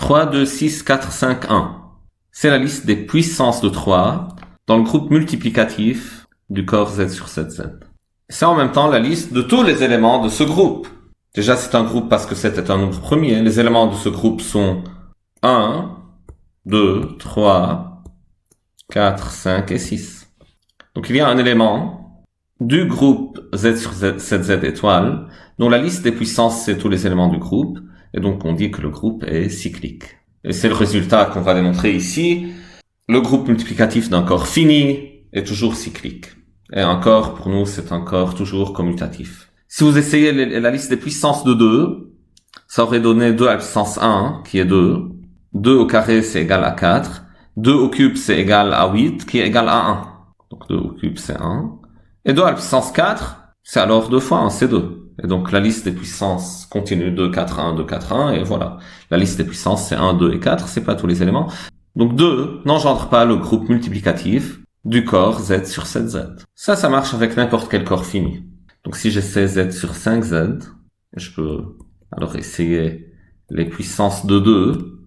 3, 2, 6, 4, 5, 1. C'est la liste des puissances de 3 dans le groupe multiplicatif du corps Z sur 7Z. C'est en même temps la liste de tous les éléments de ce groupe. Déjà, c'est un groupe parce que 7 est un nombre premier. Les éléments de ce groupe sont 1, 2, 3, 4, 5 et 6. Donc, il y a un élément du groupe Z sur 7Z étoile dont la liste des puissances, c'est tous les éléments du groupe. Et donc, on dit que le groupe est cyclique. Et c'est le résultat qu'on va démontrer ici. Le groupe multiplicatif d'un corps fini est toujours cyclique. Et un corps, pour nous, c'est un corps toujours commutatif. Si vous essayez la liste des puissances de 2, ça aurait donné 2 à la puissance 1, qui est 2. 2 au carré, c'est égal à 4. 2 au cube, c'est égal à 8, qui est égal à 1. Donc 2 au cube, c'est 1. Et 2 à la puissance 4, c'est alors 2 fois 1, c'est 2. Et donc la liste des puissances continue 2, 4, 1, 2, 4, 1, et voilà. La liste des puissances, c'est 1, 2 et 4, c'est pas tous les éléments. Donc 2 n'engendre pas le groupe multiplicatif du corps Z sur 7Z. Ça marche avec n'importe quel corps fini. Donc si j'essaie Z sur 5Z, je peux alors essayer les puissances de 2.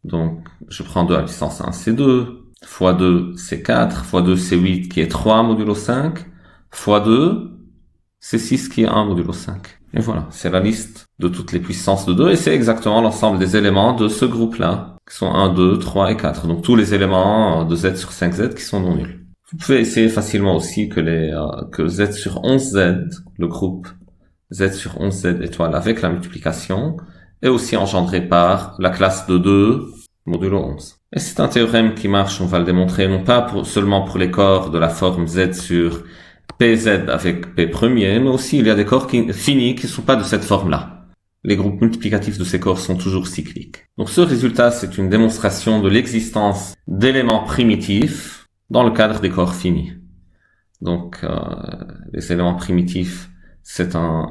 Donc je prends 2 à la puissance 1, c'est 2. Fois 2, c'est 4. Fois 2, c'est 8, qui est 3 modulo 5. Fois 2, c'est 6, qui est 1 modulo 5. Et voilà, c'est la liste de toutes les puissances de 2. Et c'est exactement l'ensemble des éléments de ce groupe-là, qui sont 1, 2, 3 et 4. Donc tous les éléments de Z sur 5Z qui sont non nuls. Vous pouvez essayer facilement aussi que Z sur 11Z, le groupe Z sur 11Z étoile avec la multiplication, est aussi engendré par la classe de 2 modulo 11. Et c'est un théorème qui marche, on va le démontrer, non pas seulement pour les corps de la forme Z sur PZ avec P premier, mais aussi il y a des corps finis qui ne sont pas de cette forme-là. Les groupes multiplicatifs de ces corps sont toujours cycliques. Donc ce résultat, c'est une démonstration de l'existence d'éléments primitifs dans le cadre des corps finis. Donc les éléments primitifs, c'est un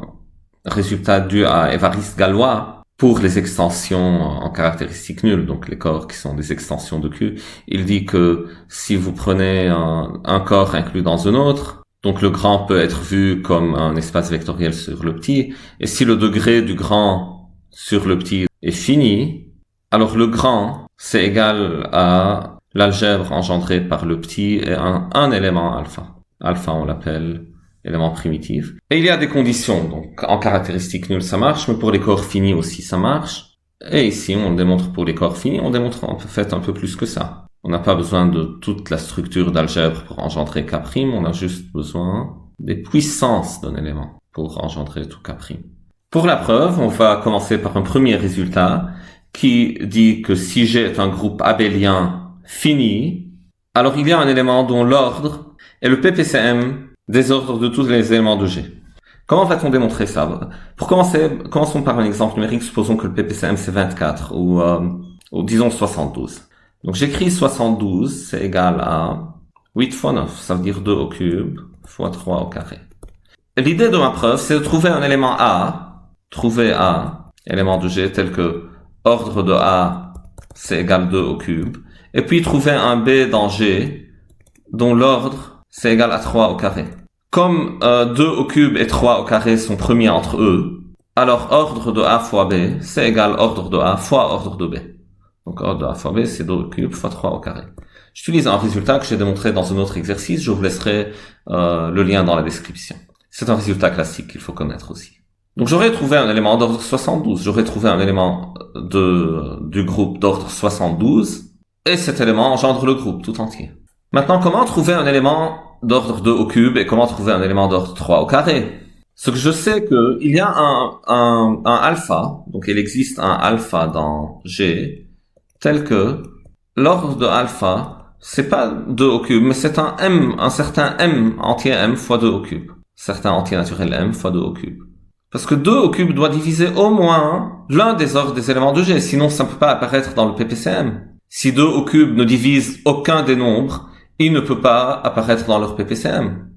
résultat dû à Évariste Galois pour les extensions en caractéristiques nulles, donc les corps qui sont des extensions de Q. Il dit que si vous prenez un corps inclus dans un autre, donc le grand peut être vu comme un espace vectoriel sur le petit, et si le degré du grand sur le petit est fini, alors le grand, c'est égal à l'algèbre engendrée par le petit et un élément alpha. Alpha, on l'appelle élément primitif. Et il y a des conditions, donc en caractéristiques nulles ça marche, mais pour les corps finis aussi ça marche. Et ici, on le démontre pour les corps finis, on démontre en fait un peu plus que ça. On n'a pas besoin de toute la structure d'algèbre pour engendrer K', on a juste besoin des puissances d'un élément pour engendrer tout K'. Pour la preuve, on va commencer par un premier résultat qui dit que si G est un groupe abélien fini, alors il y a un élément dont l'ordre est le PPCM des ordres de tous les éléments de G. Comment va-t-on démontrer ça? Pour commencer, commençons par un exemple numérique. Supposons que le PPCM c'est 24 ou disons 72. Donc j'écris 72, c'est égal à 8 fois 9, ça veut dire 2 au cube fois 3 au carré. L'idée de ma preuve, c'est de trouver un élément A, élément de G tel que ordre de A, c'est égal 2 au cube, et puis trouver un B dans G, dont l'ordre, c'est égal à 3 au carré. Comme 2 au cube et 3 au carré sont premiers entre eux, alors ordre de A fois B, c'est égal ordre de A fois ordre de B. Donc ordre de A fois B, c'est 2 au cube fois 3 au carré. J'utilise un résultat que j'ai démontré dans un autre exercice, je vous laisserai le lien dans la description. C'est un résultat classique qu'il faut connaître aussi. Donc j'aurais trouvé un élément d'ordre 72, j'aurais trouvé un élément du groupe d'ordre 72, et cet élément engendre le groupe tout entier. Maintenant, comment trouver un élément d'ordre 2 au cube et comment trouver un élément d'ordre 3 au carré? Ce que je sais que il y a un alpha, donc il existe un alpha dans G, tel que l'ordre de alpha, c'est pas 2 au cube, mais c'est un certain m entier m fois 2 au cube. Certain entier naturel m fois 2 au cube. Parce que 2 au cube doit diviser au moins l'un des ordres des éléments de G, sinon ça ne peut pas apparaître dans le PPCM. Si 2 au cube ne divise aucun des nombres, il ne peut pas apparaître dans leur PPCM.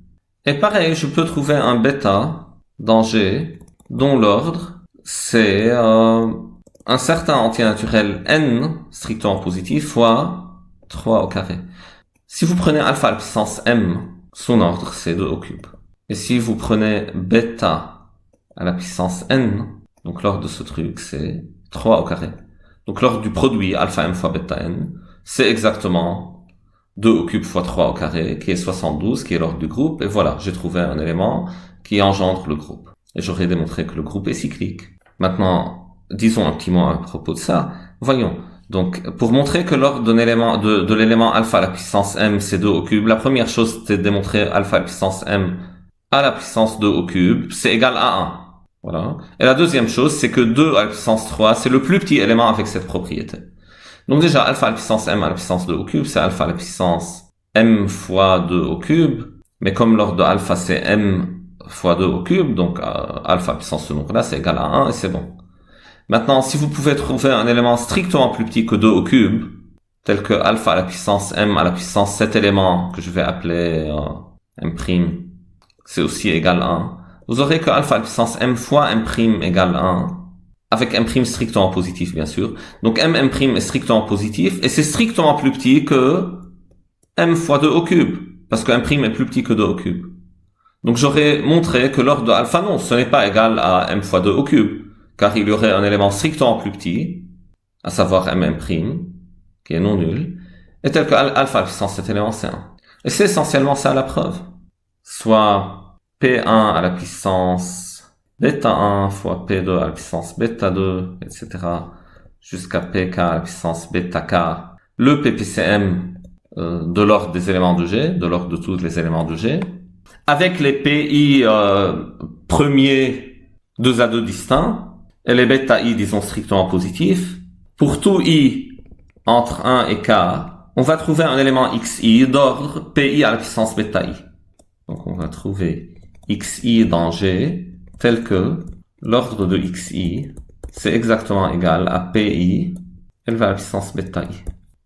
Et pareil, je peux trouver un bêta dans G, dont l'ordre, c'est un certain entier naturel n, strictement positif, fois 3 au carré. Si vous prenez alpha à la puissance m, son ordre, c'est 2 au cube. Et si vous prenez bêta à la puissance n, donc l'ordre de ce truc, c'est 3 au carré. Donc l'ordre du produit alpha m fois bêta n, c'est exactement 2 au cube fois 3 au carré, qui est 72, qui est l'ordre du groupe. Et voilà, j'ai trouvé un élément qui engendre le groupe. Et j'aurais démontré que le groupe est cyclique. Maintenant, disons un petit mot à propos de ça. Voyons. Donc, pour montrer que l'ordre de l'élément alpha à la puissance m, c'est 2 au cube, la première chose, c'est de démontrer alpha à la puissance m à la puissance 2 au cube, c'est égal à 1. Voilà. Et la deuxième chose, c'est que 2 à la puissance 3, c'est le plus petit élément avec cette propriété. Donc déjà, alpha à la puissance m à la puissance 2 au cube, c'est alpha à la puissance m fois 2 au cube. Mais comme l'ordre de alpha, c'est m fois 2 au cube, donc alpha à la puissance ce nombre-là, c'est égal à 1, et c'est bon. Maintenant, si vous pouvez trouver un élément strictement plus petit que 2 au cube, tel que alpha à la puissance m à la puissance cet élément, que je vais appeler m', c'est aussi égal à 1, vous aurez que alpha à la puissance m fois m' égale 1, avec m' strictement positif, bien sûr. Donc m' est strictement positif, et c'est strictement plus petit que m fois 2 au cube, parce que m' est plus petit que 2 au cube. Donc j'aurais montré que l'ordre de alpha, non, ce n'est pas égal à m fois 2 au cube, car il y aurait un élément strictement plus petit, à savoir m', qui est non nul, et tel que alpha à la puissance cet élément, c'est 1. Et c'est essentiellement ça la preuve. Soit P1 à la puissance bêta 1 fois P2 à la puissance bêta 2, etc., jusqu'à Pk à la puissance bêta k, le PPCM de l'ordre des éléments de G, de l'ordre de tous les éléments de G, avec les PI premiers 2 à 2 distincts, et les bêta I, disons, strictement positifs. Pour tout I entre 1 et k, on va trouver un élément xi d'ordre PI à la puissance bêta I. Donc on va trouver xi dans G tel que l'ordre de xi, c'est exactement égal à pi élevé à la puissance bêta I.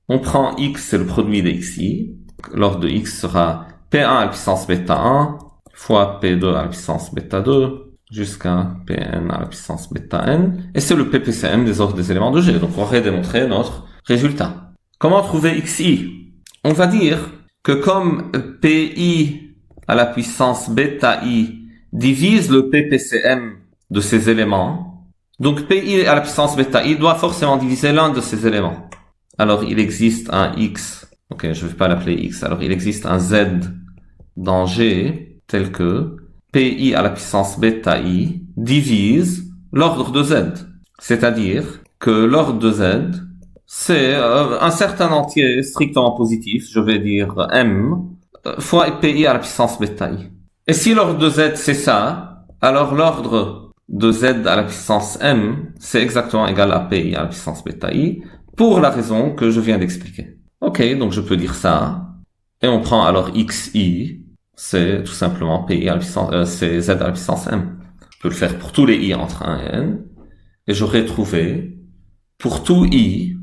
On prend x, c'est le produit de xi. L'ordre de x sera p1 à la puissance bêta 1 fois p2 à la puissance bêta 2 jusqu'à pn à la puissance bêta n. Et c'est le ppcm des ordres des éléments de G. Donc on aurait démontré notre résultat. Comment trouver xi? On va dire que comme pi à la puissance bêta i divise le ppcm de ces éléments, donc pi à la puissance bêta i doit forcément diviser l'un de ces éléments. Alors il existe un x, ok, je vais pas l'appeler x, alors il existe un z dans G tel que pi à la puissance bêta i divise l'ordre de z. C'est-à-dire que l'ordre de z, c'est un certain entier strictement positif, je vais dire m, fois pi à la puissance bêta i. Et si l'ordre de z c'est ça, alors l'ordre de z à la puissance m, c'est exactement égal à pi à la puissance bêta i, pour la raison que je viens d'expliquer. Ok, donc je peux dire ça, et on prend alors xi, c'est tout simplement pi à la puissance, c'est z à la puissance m. Je peux le faire pour tous les i entre 1 et n, et j'aurais trouvé, pour tout i,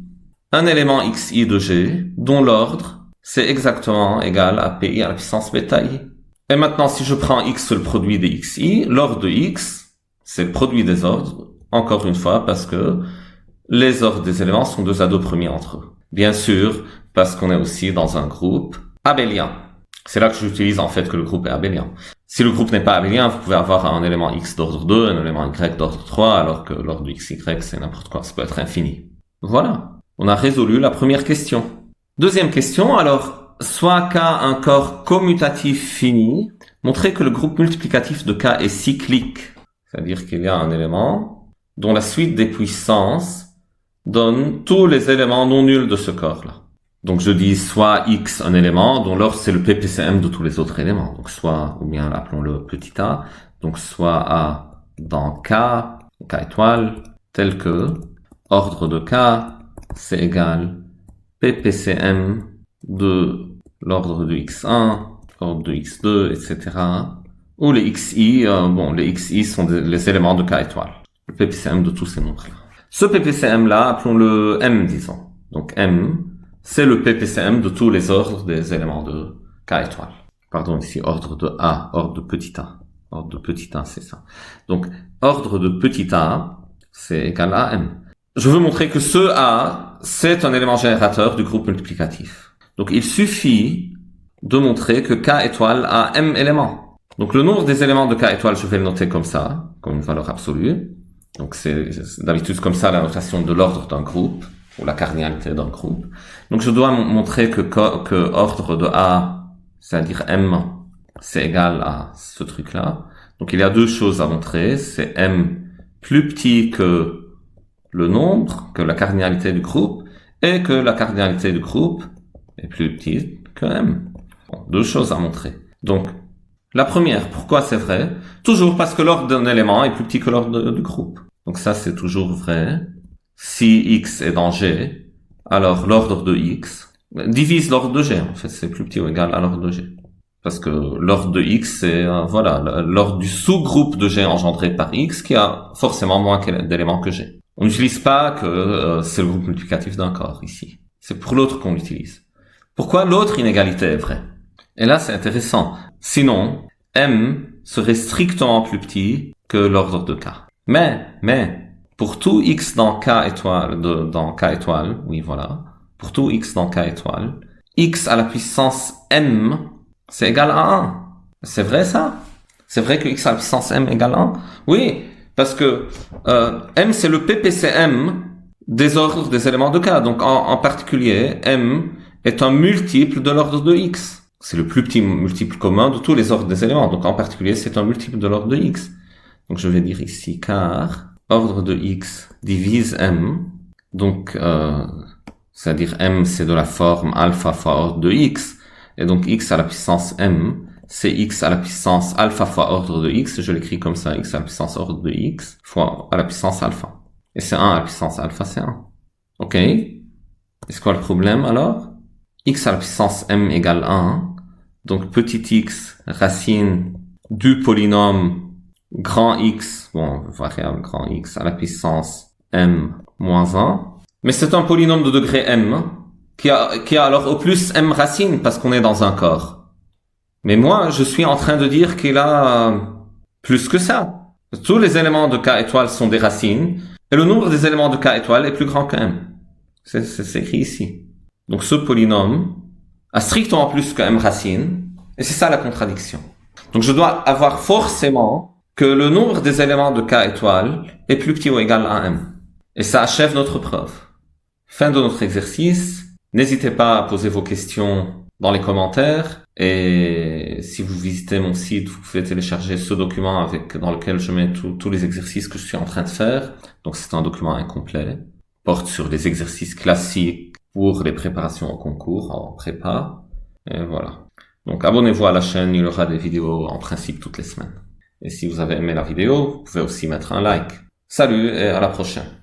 un élément xi de G, dont l'ordre, c'est exactement égal à pi à la puissance bêta i. Et maintenant, si je prends x, le produit de xi, l'ordre de x, c'est le produit des ordres, encore une fois, parce que les ordres des éléments sont 2 à 2 premiers entre eux. Bien sûr, parce qu'on est aussi dans un groupe abélien. C'est là que j'utilise en fait que le groupe est abélien. Si le groupe n'est pas abélien, vous pouvez avoir un élément x d'ordre 2, un élément y d'ordre 3, alors que l'ordre de xy, c'est n'importe quoi, ça peut être infini. Voilà, on a résolu la première question. Deuxième question, alors, soit K un corps commutatif fini, montrer que le groupe multiplicatif de K est cyclique. C'est-à-dire qu'il y a un élément dont la suite des puissances donne tous les éléments non nuls de ce corps-là. Donc je dis soit X un élément dont l'ordre c'est le ppcm de tous les autres éléments. Donc soit, ou bien appelons-le petit a, donc soit A dans K étoile, tel que ordre de K c'est égal ppcm de l'ordre de x1, ordre de x2, etc. Ou les xi, les xi sont les éléments de K étoile. Le ppcm de tous ces nombres-là. Ce ppcm-là, appelons-le m, disons. Donc m, c'est le ppcm de tous les ordres des éléments de K étoile. Pardon, ici, ordre de A, ordre de petit a. Ordre de petit a, c'est ça. Donc, ordre de petit a, c'est égal à m. Je veux montrer que ce A, c'est un élément générateur du groupe multiplicatif. Donc, il suffit de montrer que K étoile a m éléments. Donc, le nombre des éléments de K étoile, je vais le noter comme ça, comme une valeur absolue. Donc, c'est d'habitude comme ça la notation de l'ordre d'un groupe. ou la cardinalité d'un groupe. Donc je dois montrer que ordre de A, c'est-à-dire M, c'est égal à ce truc-là. Donc il y a deux choses à montrer, c'est M plus petit que le nombre, que la cardinalité du groupe, et que la cardinalité du groupe est plus petite que M. Bon, deux choses à montrer. Donc, la première, pourquoi c'est vrai? Toujours parce que l'ordre d'un élément est plus petit que l'ordre du groupe. Donc ça, c'est toujours vrai. Si X est dans G, alors l'ordre de X divise l'ordre de G. En fait, c'est plus petit ou égal à l'ordre de G. Parce que l'ordre de X, c'est l'ordre du sous-groupe de G engendré par X qui a forcément moins d'éléments que G. On n'utilise pas que c'est le groupe multiplicatif d'un corps ici. C'est pour l'autre qu'on l'utilise. Pourquoi l'autre inégalité est vraie? Et là, c'est intéressant. Sinon, M serait strictement plus petit que l'ordre de K. Mais, pour tout X dans K étoile, oui, voilà. Pour tout X dans K étoile, X à la puissance M, c'est égal à 1. C'est vrai, ça? C'est vrai que X à la puissance M égale 1? Oui, parce que M, c'est le PPCM des ordres des éléments de K. Donc, en particulier, M est un multiple de l'ordre de X. C'est le plus petit multiple commun de tous les ordres des éléments. Donc, en particulier, c'est un multiple de l'ordre de X. Donc, je vais dire ici, car ordre de X divise M. Donc, c'est-à-dire M, c'est de la forme alpha fois ordre de X. Et donc, X à la puissance M, c'est X à la puissance alpha fois ordre de X. Je l'écris comme ça, X à la puissance ordre de X fois à la puissance alpha. Et c'est 1 à la puissance alpha, c'est 1. OK? Est-ce quoi le problème, alors? X à la puissance M égale 1. Donc, petit x racine du polynôme grand X, variable grand X à la puissance M moins 1. Mais c'est un polynôme de degré M qui a alors au plus M racine parce qu'on est dans un corps. Mais moi, je suis en train de dire qu'il a plus que ça. Tous les éléments de K étoile sont des racines et le nombre des éléments de K étoile est plus grand que M. C'est écrit ici. Donc, ce polynôme a strictement plus que M racine, et c'est ça la contradiction. Donc je dois avoir forcément que le nombre des éléments de K étoile est plus petit ou égal à M. Et ça achève notre preuve. Fin de notre exercice. N'hésitez pas à poser vos questions dans les commentaires, et si vous visitez mon site, vous pouvez télécharger ce document dans lequel je mets tous les exercices que je suis en train de faire. Donc c'est un document incomplet, porte sur les exercices classiques pour les préparations au concours, en prépa, et voilà. Donc abonnez-vous à la chaîne, il y aura des vidéos en principe toutes les semaines. Et si vous avez aimé la vidéo, vous pouvez aussi mettre un like. Salut et à la prochaine.